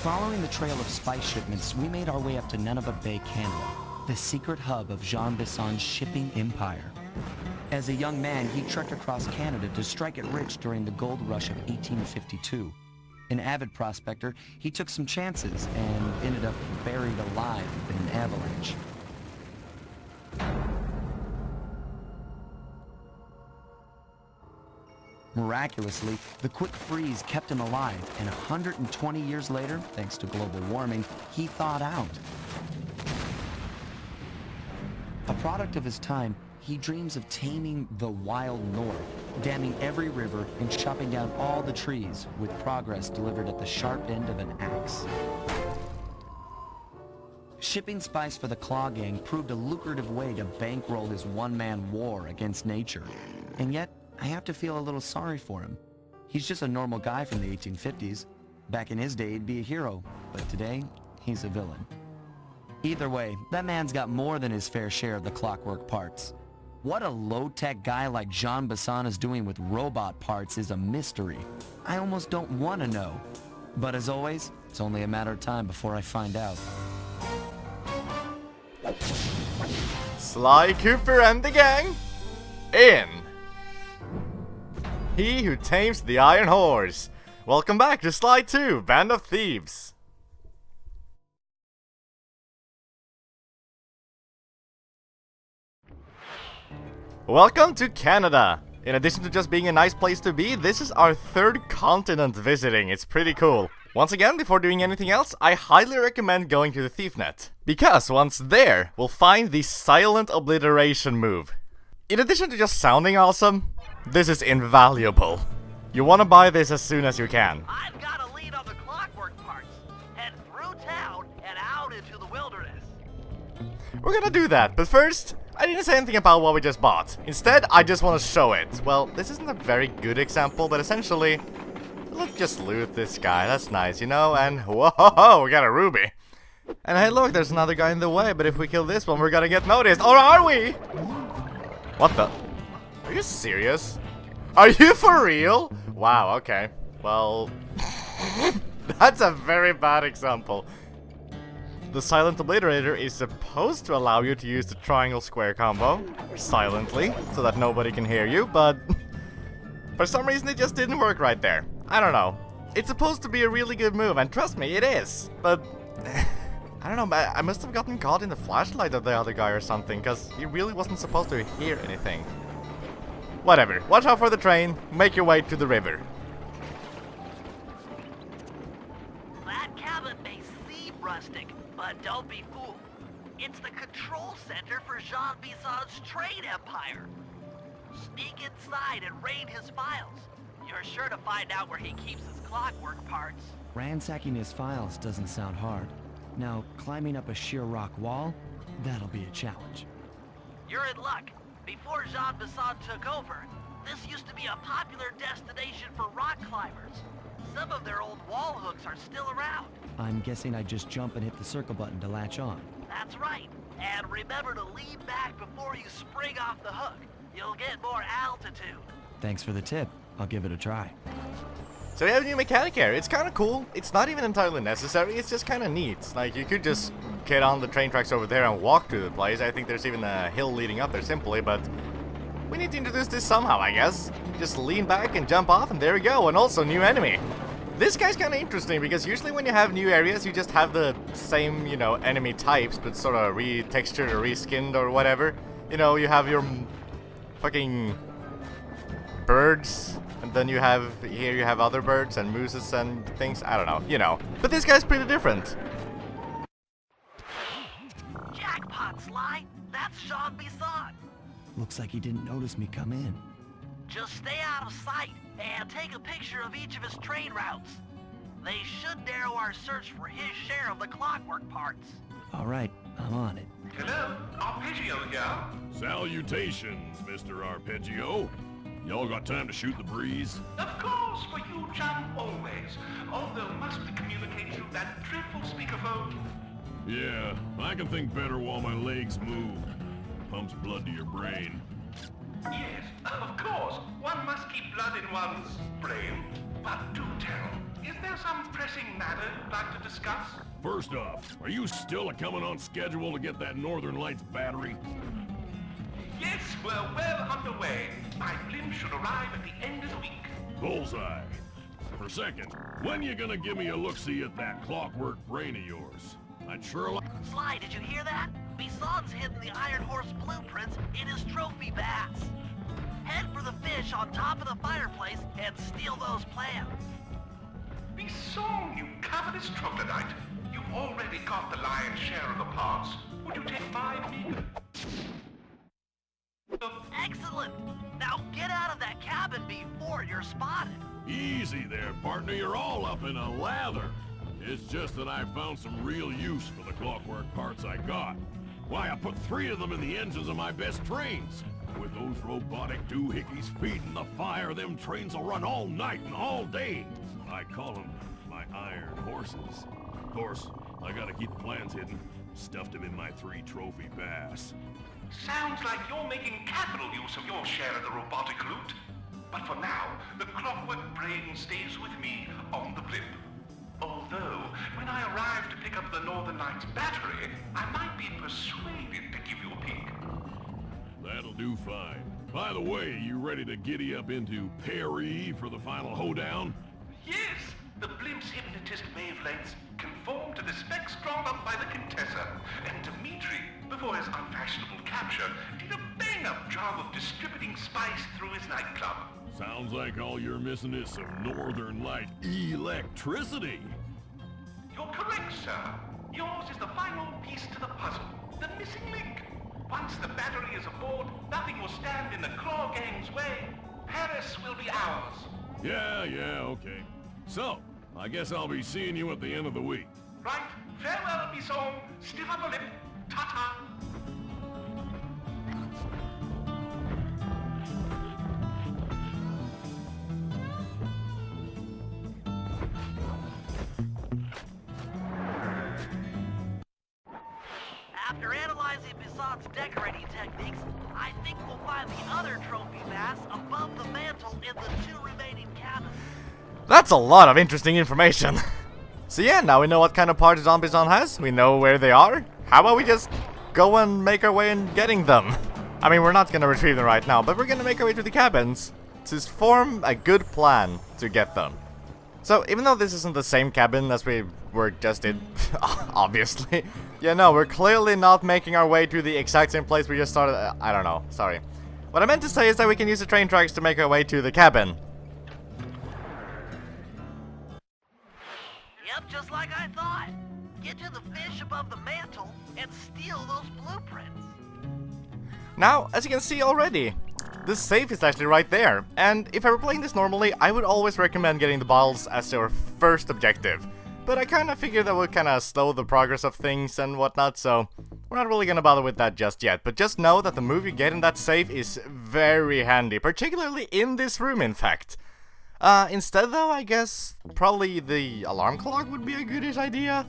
Following the trail of spice shipments, we made our way up to Nunavut Bay, Canada, the secret hub of Jean Bisson's shipping empire. As a young man, he trekked across Canada to strike it rich during the gold rush of 1852. An avid prospector, he took some chances and ended up buried alive in an avalanche. Miraculously, the quick freeze kept him alive, and 120 years later, thanks to global warming, he thawed out. A product of his time, he dreams of taming the wild north, damming every river and chopping down all the trees, with progress delivered at the sharp end of an axe. Shipping spice for the Claw Gang proved a lucrative way to bankroll his one-man war against nature. And yet, I have to feel a little sorry for him. He's just a normal guy from the 1850s. Back in his day, he'd be a hero, but today, he's a villain. Either way, that man's got more than his fair share of the clockwork parts. What a low-tech guy like Jean Bisson is doing with robot parts is a mystery. I almost don't want to know. But as always, it's only a matter of time before I find out. Sly Cooper and the gang in He Who Tames the Iron Horse. Welcome back to Sly 2, Band of Thieves. Welcome to Canada. In addition to just being a nice place to be, this is our third continent visiting. It's pretty cool. Once again, before doing anything else, I highly recommend going to the ThiefNet. Because once there, we'll find the silent obliteration move. In addition to just sounding awesome, this is invaluable. You want to buy this as soon as you can. I've got a lead on the clockwork parts. Head through town and out into the wilderness. We're gonna do that, but first, I didn't say anything about what we just bought. Instead, I just want to show it. Well, this isn't a very good example, but essentially, let's just loot this guy. That's nice, you know? And whoa, we got a ruby. And hey, look, there's another guy in the way, but if we kill this one, we're gonna get noticed. Or are we? What the? Are you serious? Are you for real? Wow, okay. Well, that's a very bad example. The Silent Obliterator is supposed to allow you to use the triangle square combo silently, so that nobody can hear you, but for some reason it just didn't work right there. I don't know. It's supposed to be a really good move, and trust me, it is. But I don't know, I must have gotten caught in the flashlight of the other guy or something, because he really wasn't supposed to hear anything. Whatever, watch out for the train, make your way to the river. That cabin may seem rustic, but don't be fooled. It's the control center for Jean Bisson's trade empire. Sneak inside and raid his files. You're sure to find out where he keeps his clockwork parts. Ransacking his files doesn't sound hard. Now, climbing up a sheer rock wall, that'll be a challenge. You're in luck. Before Jean Bisson took over, this used to be a popular destination for rock climbers. Some of their old wall hooks are still around. I'm guessing I just jump and hit the circle button to latch on. That's right. And remember to lean back before you spring off the hook. You'll get more altitude. Thanks for the tip. I'll give it a try. So we have a new mechanic here. It's kind of cool. It's not even entirely necessary. It's just kind of neat. Like, you could just get on the train tracks over there and walk to the place. I think there's even a hill leading up there simply, but we need to introduce this somehow, I guess. Just lean back and jump off, and there we go. And also, new enemy. This guy's kind of interesting, because usually when you have new areas, you just have the same, you know, enemy types, but sort of re-textured or reskinned or whatever. You know, you have your fucking birds, and then you have, here you have other birds and mooses and things, I don't know, you know. But this guy's pretty different. Jackpot, Sly! That's Jean Bisson! Looks like he didn't notice me come in. Just stay out of sight and take a picture of each of his trade routes. They should narrow our search for his share of the clockwork parts. All right, I'm on it. Hello, Arpeggio here. Salutations, Mr. Arpeggio. Y'all got time to shoot the breeze? Of course, for you, chum, always. Although must we communicate through that dreadful speakerphone? Yeah, I can think better while my legs move. Pumps blood to your brain. Yes, of course. One must keep blood in one's brain. But do tell, is there some pressing matter you'd like to discuss? First off, are you still coming on schedule to get that Northern Lights battery? Yes, we're well underway. My blimp should arrive at the end of the week. Bullseye. For second, when you gonna give me a look-see at that clockwork brain of yours? I'd sure like... Sly, did you hear that? Bison's hidden the Iron Horse blueprints in his trophy bass. Head for the fish on top of the fireplace and steal those plans. Bison, you covetous troglodyte. You've already got the lion's share of the parts. Would you take 5 meager? Excellent! Now get out of that cabin before you're spotted. Easy there, partner. You're all up in a lather. It's just that I found some real use for the clockwork parts I got. Why, I put 3 of them in the engines of my best trains. With those robotic doohickeys feeding the fire, them trains will run all night and all day. I call them my iron horses. Of course, I gotta keep the plans hidden. Stuffed them in my 3 trophy bass. Sounds like you're making capital use of your share of the robotic loot. But for now, the clockwork brain stays with me on the blimp. Although, when I arrive to pick up the Northern Lights battery, I might be persuaded to give you a peek. That'll do fine. By the way, you ready to giddy up into Perry for the final hoedown? Yes, the blimp's hypnotist wavelengths conform to the specs drawn up by the Contessa, and Dimitri, before his unfashionable capture, did a bang-up job of distributing spice through his nightclub. Sounds like all you're missing is some Northern Light electricity. You're correct, sir. Yours is the final piece to the puzzle, the missing link. Once the battery is aboard, nothing will stand in the Claw Gang's way. Paris will be ours. Yeah, okay. So, I guess I'll be seeing you at the end of the week. Right, farewell, Bison. Stiff upper lip. Ta-ta. After analyzing Bison's decorating techniques, I think we'll find the other trophy bass above the mantle in the 2 remaining cabins. That's a lot of interesting information. So yeah, now we know what kind of parts Zombizon has. We know where they are. How about we just go and make our way in getting them? I mean, we're not gonna retrieve them right now, but we're gonna make our way to the cabins to form a good plan to get them. So, even though this isn't the same cabin as we were just in, obviously, yeah, no, we're clearly not making our way to the exact same place we just started. I don't know, sorry. What I meant to say is that we can use the train tracks to make our way to the cabin. Yep, just like I thought. Get to the fish above the mantle and steal those blueprints. Now, as you can see already, the safe is actually right there, and if I were playing this normally, I would always recommend getting the bottles as your first objective. But I kinda figured that would kinda slow the progress of things and whatnot, so we're not really gonna bother with that just yet. But just know that the move you get in that safe is very handy, particularly in this room, in fact. Instead though, I guess probably the alarm clock would be a goodish idea,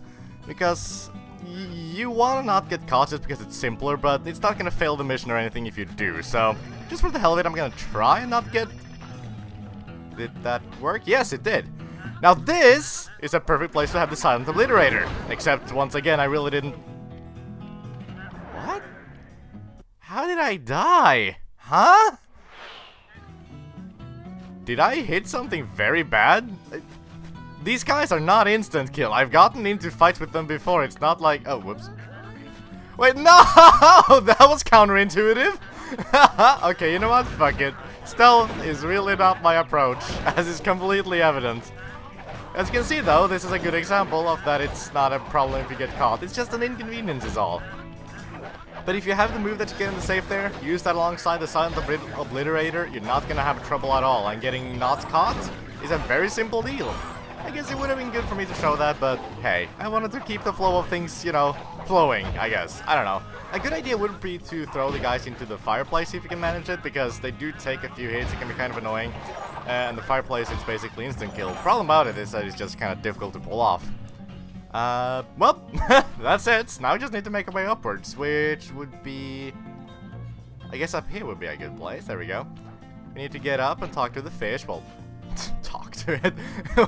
because you want to not get caught just because it's simpler, but it's not going to fail the mission or anything if you do, so just for the hell of it, I'm going to try and not get... Did that work? Yes, it did. Now this is a perfect place to have the silent obliterator, except once again, I really didn't... What? How did I die? Huh? Did I hit something very bad? These guys are not instant kill. I've gotten into fights with them before. It's not like... Oh, whoops. Wait, no! That was counterintuitive. Okay, you know what? Fuck it. Stealth is really not my approach, as is completely evident. As you can see, though, this is a good example of that it's not a problem if you get caught. It's just an inconvenience is all. But if you have the move that you get in the safe there, use that alongside the silent obliterator, you're not gonna have trouble at all. And getting not caught is a very simple deal. I guess it would have been good for me to show that, but hey, I wanted to keep the flow of things, you know, flowing, I guess. I don't know. A good idea would be to throw the guys into the fireplace if you can manage it, because they do take a few hits, it can be kind of annoying. And the fireplace, it's basically instant kill. The problem about it is that it's just kind of difficult to pull off. Well, that's it. Now we just need to make our way upwards, which would be... I guess up here would be a good place. There we go. We need to get up and talk to the fish. Well, talk to it.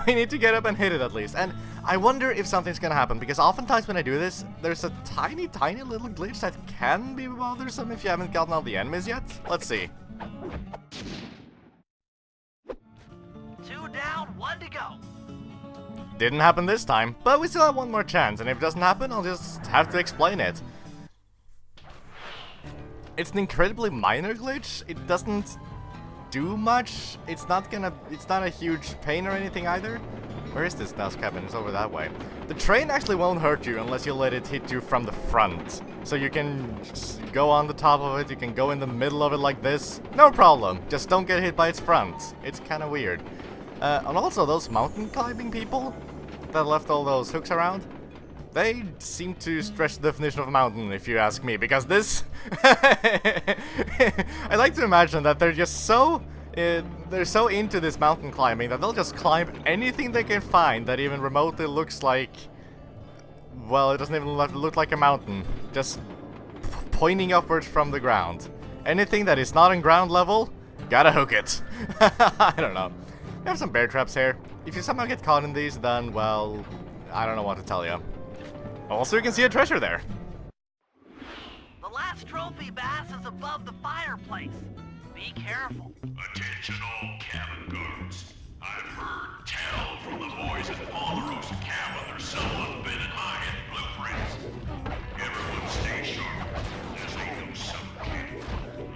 We need to get up and hit it at least. And I wonder if something's gonna happen, because oftentimes when I do this, there's a tiny, tiny little glitch that can be bothersome if you haven't gotten all the enemies yet. Let's see. 2 down, 1 to go. Didn't happen this time, but we still have one more chance, and if it doesn't happen, I'll just have to explain it. It's an incredibly minor glitch. It doesn't do much. It's not a huge pain or anything either. Where is this dust cabin? It's over that way. The train actually won't hurt you unless you let it hit you from the front. So you can just go on the top of it, you can go in the middle of it like this. No problem. Just don't get hit by its front. It's kind of weird. And also those mountain climbing people that left all those hooks around, they seem to stretch the definition of mountain, if you ask me, because this... I like to imagine that they're just so... they're so into this mountain climbing that they'll just climb anything they can find that even remotely looks like... well, it doesn't even look like a mountain. Just pointing upwards from the ground. Anything that is not on ground level, gotta hook it. I don't know. We have some bear traps here. If you somehow get caught in these, then, well, I don't know what to tell you. Also, you can see a treasure there. The last trophy bass is above the fireplace. Be careful. Attention all cabin guards. I've heard tell from the boys at Ponderosa Cabin there's someone been in my head blueprints. Everyone stay sharp. This ain't no summer camp.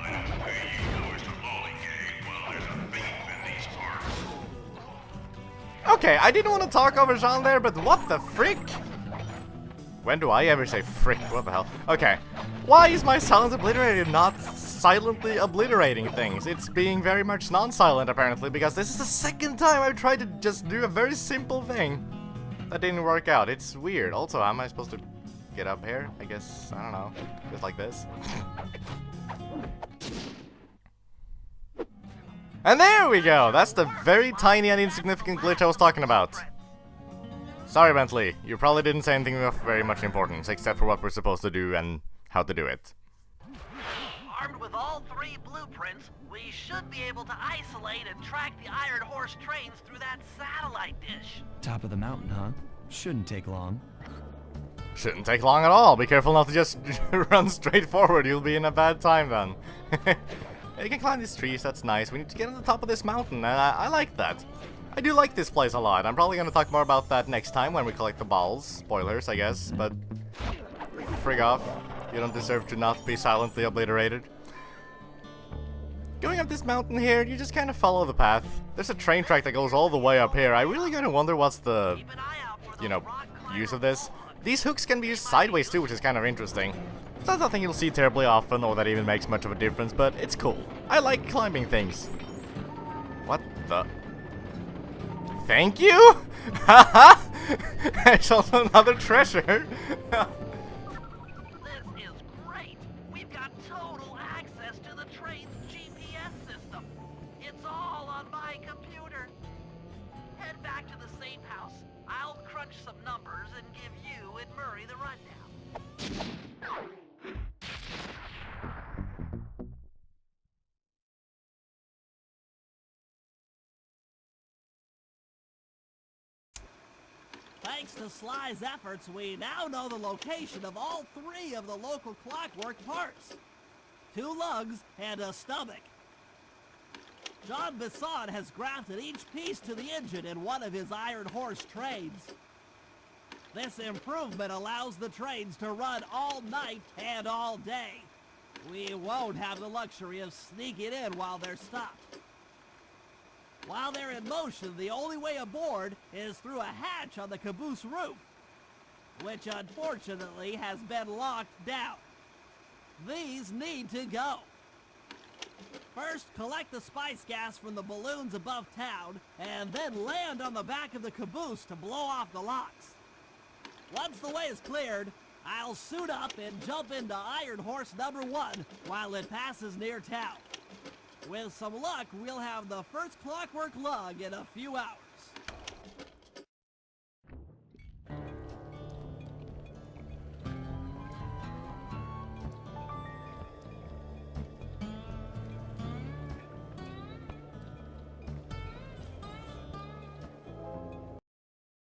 I don't pay you boys to lollygag while there's a thief in these parts. Okay, I didn't want to talk over Jean there, but what the frick? When do I ever say frick? What the hell? Okay. Why is my silent obliterator not silently obliterating things? It's being very much non-silent apparently, because this is the second time I've tried to just do a very simple thing that didn't work out. It's weird. Also, how am I supposed to get up here? I guess, I don't know. Just like this. And there we go! That's the very tiny and insignificant glitch I was talking about. Sorry, Bentley. You probably didn't say anything of very much importance, except for what we're supposed to do and how to do it. Armed with all 3 blueprints, we should be able to isolate and track the Iron Horse trains through that satellite dish. Top of the mountain, huh? Shouldn't take long. Shouldn't take long at all. Be careful not to just run straight forward. You'll be in a bad time then. You can climb these trees, that's nice. We need to get on the top of this mountain, and I like that. I do like this place a lot. I'm probably going to talk more about that next time when we collect the balls. Spoilers, I guess, but frig off. You don't deserve to not be silently obliterated. Going up this mountain here, you just kind of follow the path. There's a train track that goes all the way up here. I really gotta wonder what's the, Keep an eye out for you those know, rock use of climbers. this. These hooks can be used sideways too, which is kind of interesting. It's not something you'll see terribly often or that even makes much of a difference, but it's cool. I like climbing things. What the... Thank you? Haha! There's also another treasure. This is great. We've got total access to the train's GPS system. It's all on my computer. Head back to the safe house. I'll crunch some numbers and give you and Murray the rundown. Thanks to Sly's efforts, we now know the location of all 3 of the local clockwork parts. 2 lugs and a stomach. John Bisson has grafted each piece to the engine in one of his Iron Horse trains. This improvement allows the trains to run all night and all day. We won't have the luxury of sneaking in while they're stopped. While they're in motion, the only way aboard is through a hatch on the caboose roof, which unfortunately has been locked down. These need to go. First, collect the spice gas from the balloons above town, and then land on the back of the caboose to blow off the locks. Once the way is cleared, I'll suit up and jump into Iron Horse number 1 while it passes near town. With some luck, we'll have the first clockwork lug in a few hours.